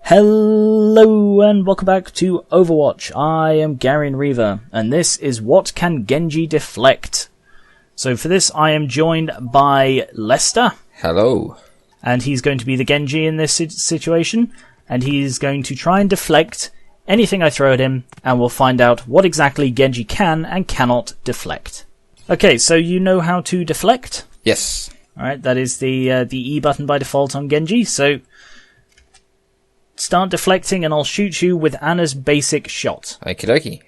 Hello and welcome back to Overwatch. I am Garion Reaver and this is What Can Genji Deflect? So for this I am joined by Lester. Hello. And he's going to be the Genji in this situation, and he's going to try and deflect anything I throw at him, and we'll find out what exactly Genji can and cannot deflect. Okay, so you know how to deflect? Yes. Alright, that is the E button by default on Genji, so start deflecting and I'll shoot you with Ana's basic shot. Okie dokie.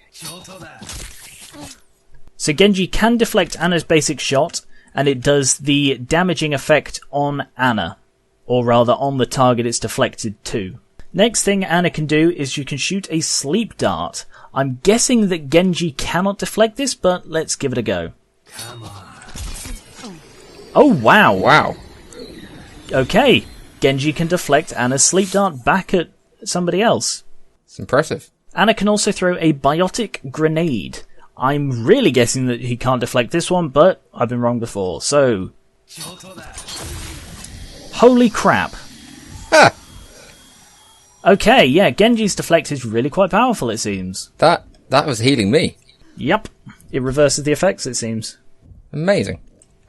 So Genji can deflect Ana's basic shot, and it does the damaging effect on Ana, or rather on the target it's deflected to. Next thing Ana can do is you can shoot a sleep dart. I'm guessing that Genji cannot deflect this, but let's give it a go. Oh wow! Wow. Okay, Genji can deflect Ana's sleep dart back at somebody else. It's impressive. Ana can also throw a biotic grenade. I'm really guessing that he can't deflect this one, but I've been wrong before, so... Holy crap. Ah! Okay, yeah, Genji's deflect is really quite powerful, it seems. That was healing me. Yep, it reverses the effects, it seems. Amazing.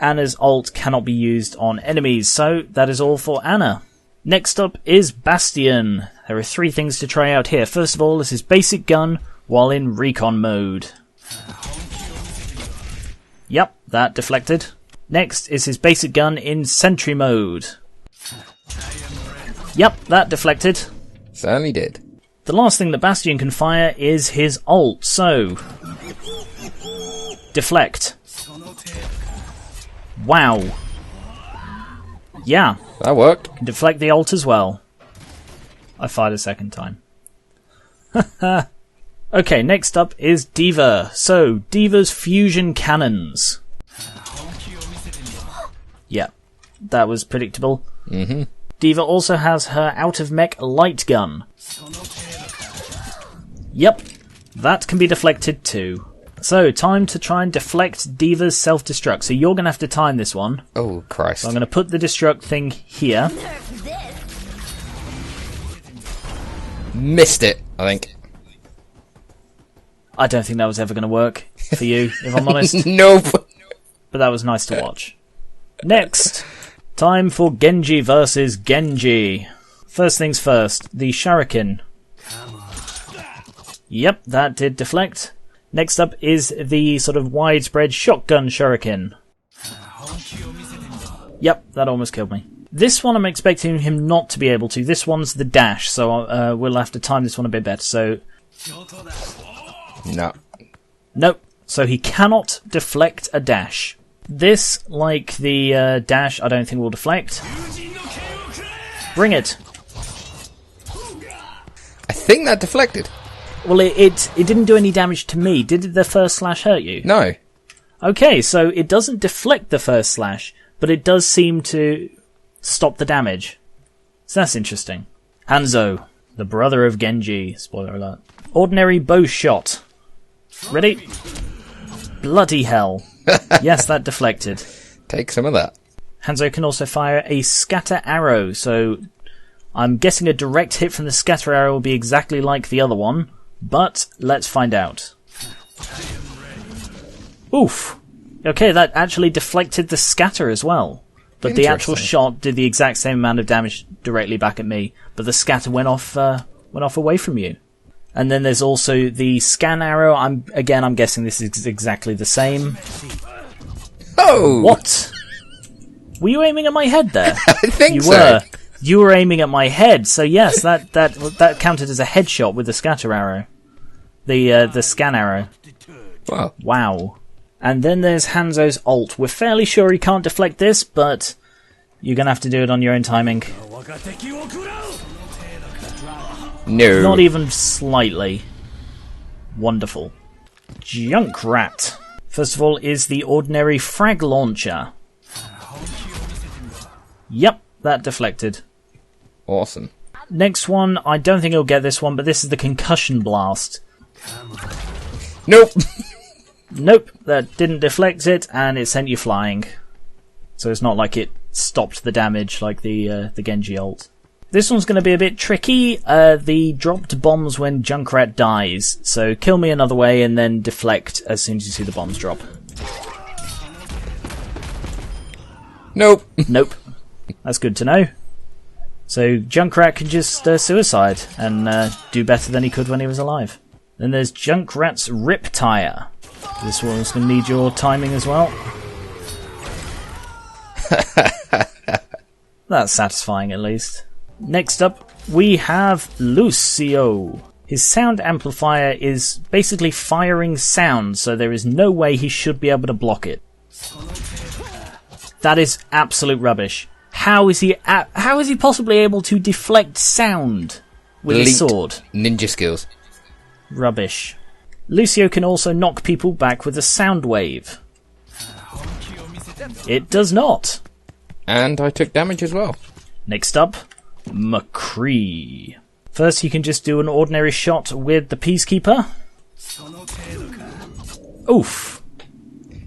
Ana's ult cannot be used on enemies, so that is all for Ana. Next up is Bastion. There are 3 things to try out here. First of all is his basic gun while in recon mode. Yep, that deflected. Next is his basic gun in sentry mode. Yep, that deflected. Certainly did. The last thing that Bastion can fire is his ult, so... deflect. Wow. Yeah. That worked. Can deflect the ult as well. I fired a second time. Okay, next up is D.Va. So, D.Va's fusion cannons. Yeah, that was predictable. Mm-hmm. D.Va also has her out-of-mech light gun. Yep, that can be deflected too. So, time to try and deflect D.Va's self-destruct. So you're going to have to time this one. Oh, Christ. So I'm going to put the destruct thing here. Missed it, I think. I don't think that was ever going to work for you, if I'm honest. Nope. But that was nice to watch. Next, time for Genji versus Genji. First things first, the shuriken. Yep, that did deflect. Next up is the sort of widespread shotgun shuriken. Yep, that almost killed me. This one I'm expecting him not to be able to. This one's the dash, so we'll have to time this one a bit better. So, no. Nope. So he cannot deflect a dash. This, like the dash, I don't think will deflect. Bring it. I think that deflected. Well, it didn't do any damage to me. Did the first slash hurt you? No. Okay, so it doesn't deflect the first slash, but it does seem to stop the damage. So that's interesting. HANZO, the brother of Genji. Spoiler alert. Ordinary bow shot. Ready? Bloody hell. Yes, that deflected. Take some of that. HANZO can also fire a scatter arrow, so I'm guessing a direct hit from the scatter arrow will be exactly like the other one, but let's find out. Oof. Okay, that actually deflected the scatter as well. But the actual shot did the exact same amount of damage directly back at me, but the scatter went off away from you. And then there's also the scan arrow. I'm guessing this is exactly the same. Oh! What? Were you aiming at my head there? I think you so. were. You were aiming at my head. So yes, that counted as a headshot with the scatter arrow. The scan arrow. Wow. Wow. And then there's HANZO's ult. We're fairly sure he can't deflect this, but you're going to have to do it on your own timing. No. Not even slightly. Wonderful. JUNKRAT. First of all is the ordinary frag launcher. Yep, that deflected. Awesome. Next one, I don't think he'll get this one, but this is the concussion blast. Nope. Nope, that didn't deflect it, and it sent you flying. So it's not like it stopped the damage like the Genji ult. This one's going to be a bit tricky. The dropped bombs when Junkrat dies. So kill me another way and then deflect as soon as you see the bombs drop. Nope. Nope. That's good to know. So Junkrat can just suicide and do better than he could when he was alive. Then there's Junkrat's Riptire. This one's going to need your timing as well. That's satisfying at least. Next up, we have Lucio. His sound amplifier is basically firing sound, so there is no way he should be able to block it. That is absolute rubbish. How is he possibly able to deflect sound with his sword? Ninja skills. Rubbish. Lucio can also knock people back with a sound wave. It does not. And I took damage as well. Next up, McCREE. First, he can just do an ordinary shot with the Peacekeeper. Oof.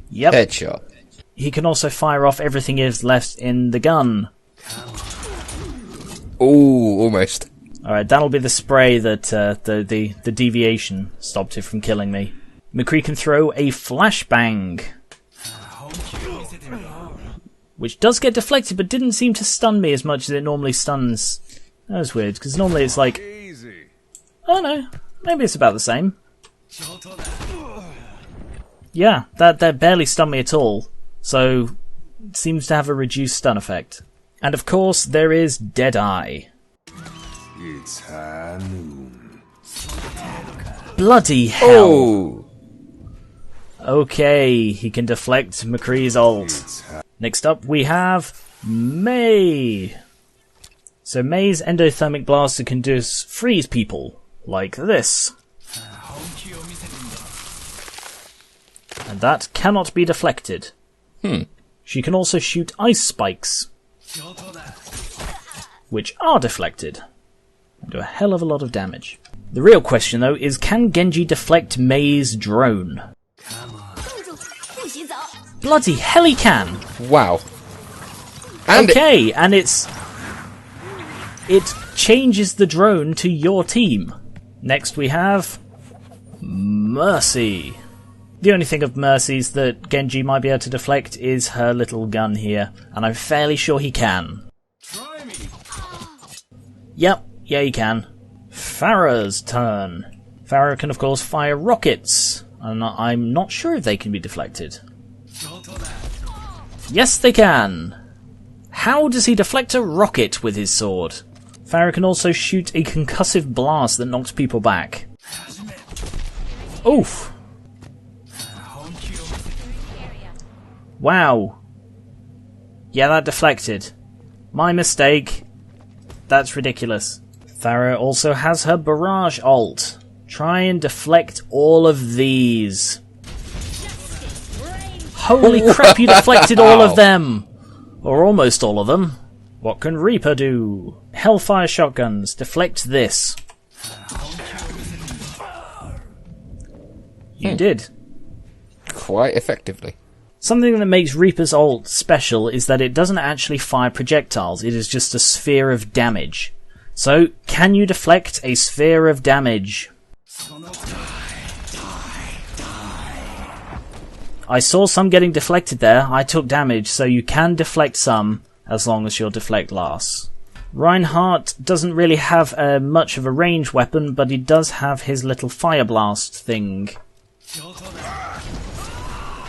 Yep. Headshot. He can also fire off everything he has left in the gun. Ooh, almost. Alright, that'll be the spray that the deviation stopped it from killing me. McCREE can throw a flashbang, which does get deflected but didn't seem to stun me as much as it normally stuns. That was weird, because normally it's like... Oh no, maybe it's about the same. Yeah, that barely stunned me at all, so it seems to have a reduced stun effect. And of course, there is Deadeye. It's high noon. Bloody hell! Oh. Okay, he can deflect McCree's ult. Next up, we have Mei. So Mei's endothermic blaster can just freeze people, like this. And that cannot be deflected. She can also shoot ice spikes, which are deflected, and do a hell of a lot of damage. The real question, though, is can Genji deflect Mei's drone? Bloody hell he can! Wow. And okay, and it changes the drone to your team. Next we have Mercy. The only thing of Mercy's that Genji might be able to deflect is her little gun here, and I'm fairly sure he can. Yep, yeah he can. PHARAH's turn. PHARAH can of course fire rockets, and I'm not sure if they can be deflected. Yes they can! How does he deflect a rocket with his sword? PHARAH can also shoot a concussive blast that knocks people back. Oof! Wow. Yeah, that deflected. My mistake. That's ridiculous. PHARAH also has her barrage ult. Try and deflect all of these. Holy crap, you deflected all of them! Or almost all of them. What can Reaper do? Hellfire shotguns. Deflect this. You did. quite effectively. Something that makes Reaper's ult special is that it doesn't actually fire projectiles, it is just a sphere of damage. So, can you deflect a sphere of damage? I saw some getting deflected there, I took damage, so you can deflect some, as long as your deflect lasts. Reinhardt doesn't really have much of a range weapon, but he does have his little fire blast thing.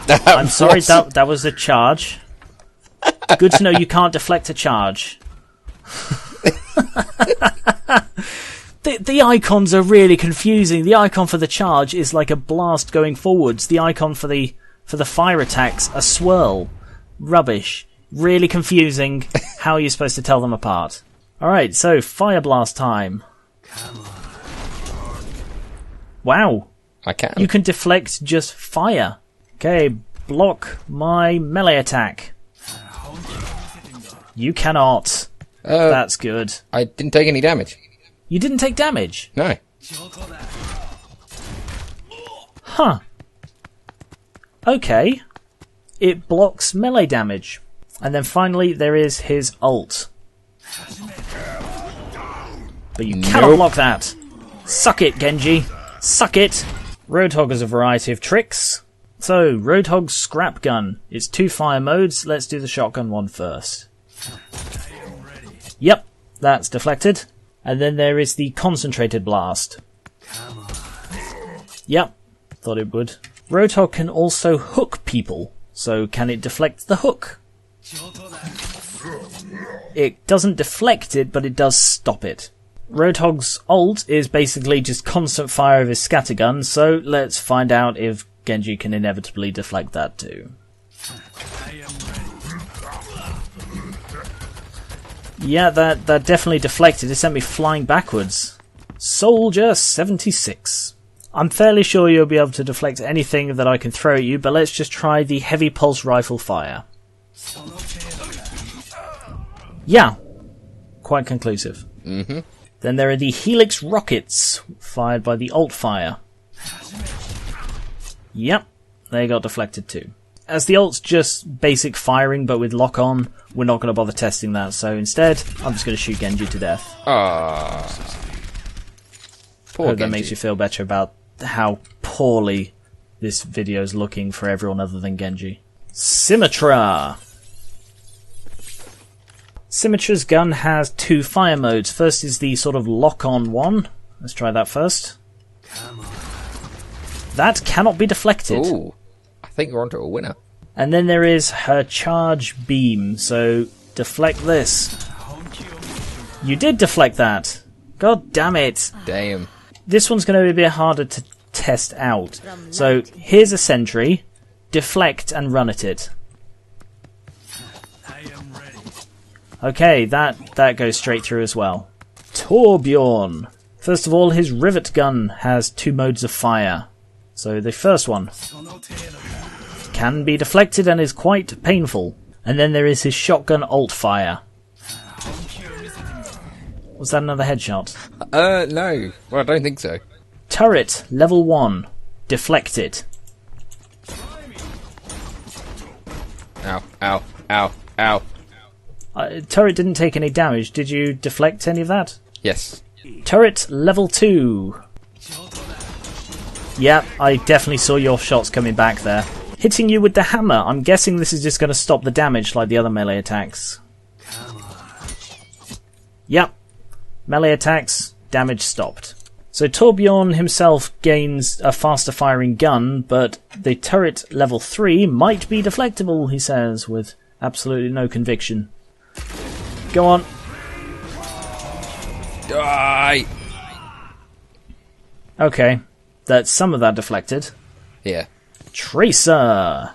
I'm sorry, that was a charge. Good to know you can't deflect a charge. The icons are really confusing. The icon for the charge is like a blast going forwards. The icon for the fire attacks, a swirl. Rubbish. Really confusing. How are you supposed to tell them apart? Alright, so fire blast time. Wow. I can. You can deflect just fire. Okay, block my melee attack. You cannot. That's good. I didn't take any damage. You didn't take damage? No. Huh. Okay. It blocks melee damage. And then finally there is his ult. But you cannot block that. Suck it, Genji. Suck it. Roadhog has a variety of tricks. So, Roadhog's scrap gun. It's 2 fire modes. Let's do the shotgun one first. Yep, that's deflected. And then there is the concentrated blast. Yep, thought it would. Roadhog can also hook people. So, can it deflect the hook? It doesn't deflect it, but it does stop it. Roadhog's ult is basically just constant fire of his scattergun, so let's find out if Genji can inevitably deflect that too. Yeah, that definitely deflected. It sent me flying backwards. Soldier 76. I'm fairly sure you'll be able to deflect anything that I can throw at you, but let's just try the heavy pulse rifle fire. Yeah, quite conclusive. Mm-hmm. Then there are the Helix rockets, fired by the alt fire. Yep, they got deflected too. As the ult's just basic firing but with lock on, we're not going to bother testing that, so instead, I'm just going to shoot Genji to death. Poor Hope that Genji. makes you feel better about how poorly this video is looking for everyone other than Genji. SYMMETRA! Symmetra's gun has 2 fire modes. First is the sort of lock-on one. Let's try that first. That cannot be deflected. Ooh, I think we're onto a winner. And then there is her charge beam. So deflect this. You did deflect that. God damn it. Damn. This one's going to be a bit harder to test out. So here's a sentry. Deflect and run at it. Okay, that goes straight through as well. TORBJORN. First of all, his rivet gun has 2 modes of fire. So the first one can be deflected and is quite painful. And then there is his shotgun alt fire. Was that another headshot? No. Well, I don't think so. Turret, level 1. Deflected. Ow, ow, ow, ow. Turret didn't take any damage. Did you deflect any of that? Yes. Turret, level 2. Yep, I definitely saw your shots coming back there. Hitting you with the hammer. I'm guessing this is just going to stop the damage like the other melee attacks. Yep. Melee attacks, damage stopped. So TORBJORN himself gains a faster firing gun, but the turret level 3 might be deflectable, he says, with absolutely no conviction. Go on. Die! Okay, that's some of that deflected. Yeah. Tracer.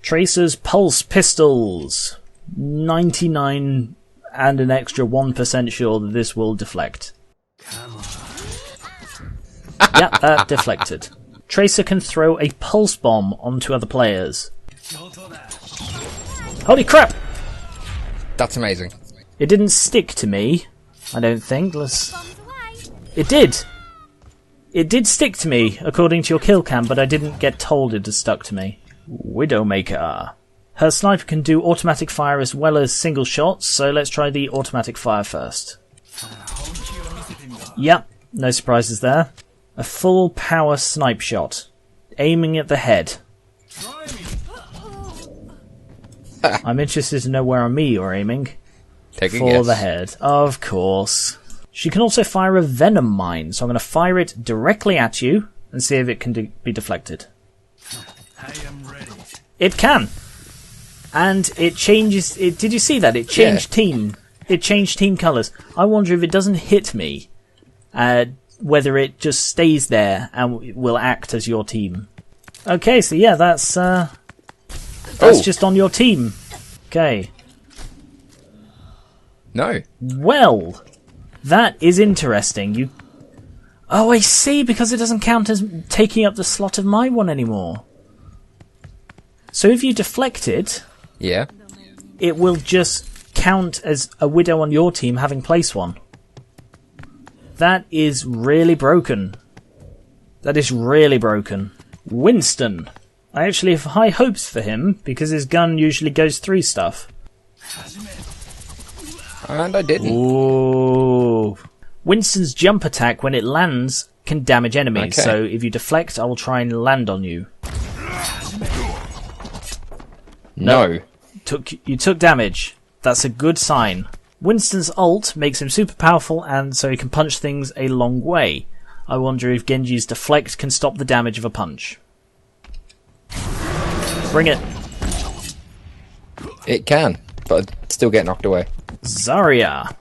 Tracer's pulse pistols. 99 and an extra 1% sure that this will deflect. Yeah, that deflected. Tracer can throw a pulse bomb onto other players. Holy crap! That's amazing. It didn't stick to me, I don't think. It did! It did stick to me, according to your kill cam, but I didn't get told it had stuck to me. WIDOWMAKER. Her sniper can do automatic fire as well as single shots, so let's try the automatic fire first. Yep, no surprises there. A full power snipe shot. Aiming at the head. I'm interested to know where on me you're aiming. Take a For guess. the head. Of course. She can also fire a venom mine, so I'm going to fire it directly at you and see if it can be deflected. It can! And it changes... did you see that? It changed team. It changed team colours. I wonder if it doesn't hit me, whether it just stays there and will act as your team. Okay, so yeah, that's just on your team. Okay. No. Well, that is interesting. Oh, I see, because it doesn't count as taking up the slot of my one anymore. So if you deflect it, Yeah. it will just count as a Widow on your team having placed one. That is really broken. That is really broken. Winston. I actually have high hopes for him, because his gun usually goes through stuff. And I didn't. Ooh. Winston's jump attack, when it lands, can damage enemies. Okay. So if you deflect, I will try and land on you. No. You took damage. That's a good sign. Winston's ult makes him super powerful, and so he can punch things a long way. I wonder if Genji's deflect can stop the damage of a punch. Bring it. It can, but I'd still get knocked away. Zarya.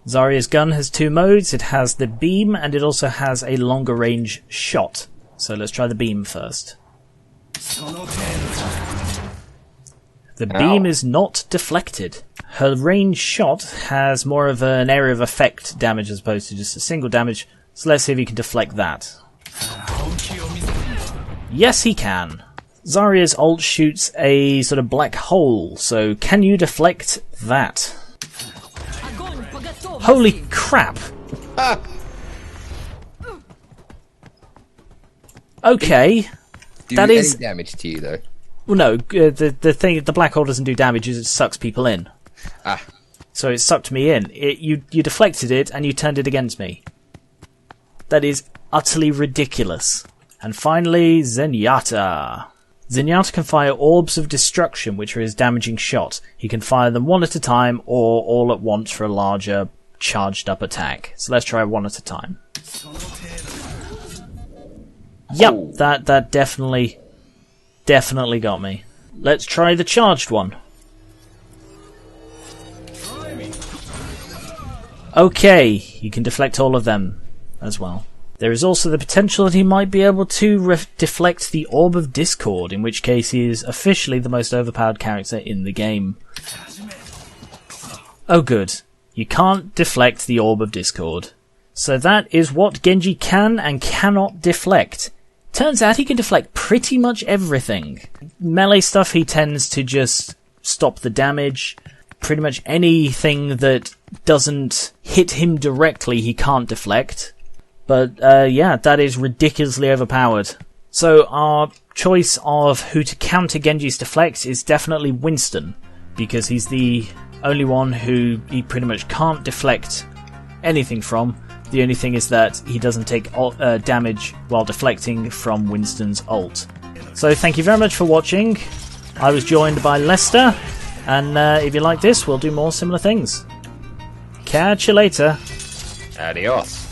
Zarya's gun has 2 modes. It has the beam, and it also has a longer range shot. So let's try the beam first. The beam is not deflected. Her range shot has more of an area of effect damage as opposed to just a single damage, so let's see if he can deflect that. Yes, he can. Zarya's ult shoots a sort of black hole, so can you deflect that? Holy crap! Okay, that is any damage to you though. Well, no. The black hole doesn't do damage; it sucks people in. Ah. So it sucked me in. You deflected it and you turned it against me. That is utterly ridiculous. And finally, ZENYATTA. ZENYATTA can fire orbs of destruction, which are his damaging shot. He can fire them one at a time or all at once for a larger, charged-up attack. So let's try one at a time. Yep, that definitely got me. Let's try the charged one. Okay, you can deflect all of them as well. There is also the potential that he might be able to deflect the Orb of Discord, in which case he is officially the most overpowered character in the game. Oh good, you can't deflect the Orb of Discord. So that is what Genji can and cannot deflect. Turns out he can deflect pretty much everything. Melee stuff he tends to just stop the damage. Pretty much anything that doesn't hit him directly he can't deflect. But yeah, that is ridiculously overpowered. So our choice of who to counter Genji's deflect is definitely Winston, because he's the only one who he pretty much can't deflect anything from. The only thing is that he doesn't take damage while deflecting from Winston's ult. So thank you very much for watching. I was joined by Lester, and if you like this, we'll do more similar things. Catch you later. Adios.